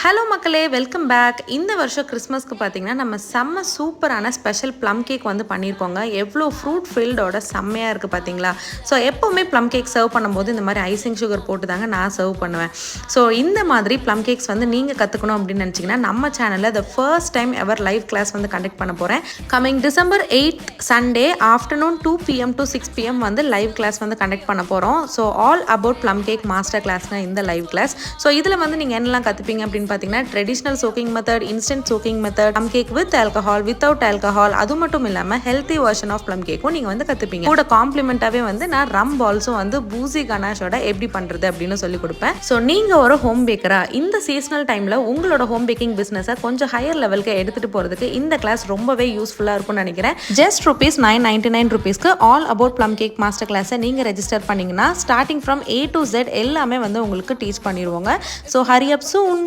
Hello மக்களே, welcome back. இந்த வருஷம் கிறிஸ்மஸ்க்கு பார்த்தீங்கன்னா நம்ம செம்ம சூப்பரான ஸ்பெஷல் ப்ளம் கேக் வந்து பண்ணியிருக்கோங்க. எவ்வளோ ஃப்ரூட் ஃபில்டோட செம்மையாக இருக்குது பார்த்தீங்களா. ஸோ எப்போவுமே ப்ளம் கேக் சர்வ் பண்ணும்போது இந்த மாதிரி ஐசிங் சுகர் போட்டு தாங்க நான் சர்வ் பண்ணுவேன். ஸோ இந்த மாதிரி ப்ளம் கேக்ஸ் வந்து நீங்கள் கற்றுக்கணும் அப்படின்னு நினச்சிங்கன்னா நம்ம சேனலில் the first time ever live class வந்து கண்டக்ட் பண்ண போகிறேன். Coming December 8th Sunday afternoon 2 PM to 6 PM வந்து லைவ் கிளாஸ் வந்து கண்டக்ட் பண்ண போகிறோம். So all about plum cake master கிளாஸ்னா இந்த லைவ் கிளாஸ். ஸோ இதில் வந்து நீங்கள் என்னெல்லாம் கற்றுப்பீங்க அப்படின்னு பார்த்தீங்கன்னா traditional soaking method, instant soaking method, plum cake with alcohol, without alcohol, அது மட்டும் இல்லாமல் ஹெல்த்தி வெர்ஷன் ஆஃப் ப்ளம் கேக்கும் நீங்கள் வந்து கற்றுப்பீங்க. கூட காம்ப்ளிமெண்ட்டாகவே வந்து நான் ரம் பால்ஸும் வந்து பூசி கனாஷோட எப்படி பண்ணுறது அப்படின்னு சொல்லி கொடுப்பேன். ஸோ நீங்கள் ஒரு ஹோம் பேக்கராக இந்த சீசனல் டைமில் உங்களோட ஹோம் பேக்கிங் பிஸ்னஸை கொஞ்சம் ஹையர் லெவலுக்கு எடுத்துகிட்டு போகிறதுக்கு இந்த கிளாஸ் ரொம்பவே யூஸ்ஃபுல்லாக இருக்கும்னு நினைக்கிறேன். Just ₹999 all about plum cake master கிளாஸை நீங்கள் ரெஜிஸ்டர் பண்ணிங்கன்னா starting from A to Z எல்லாமே வந்து உங்களுக்கு டீச் பண்ணிடுவோங்க. ஸோ ஹரி அப் சூன்.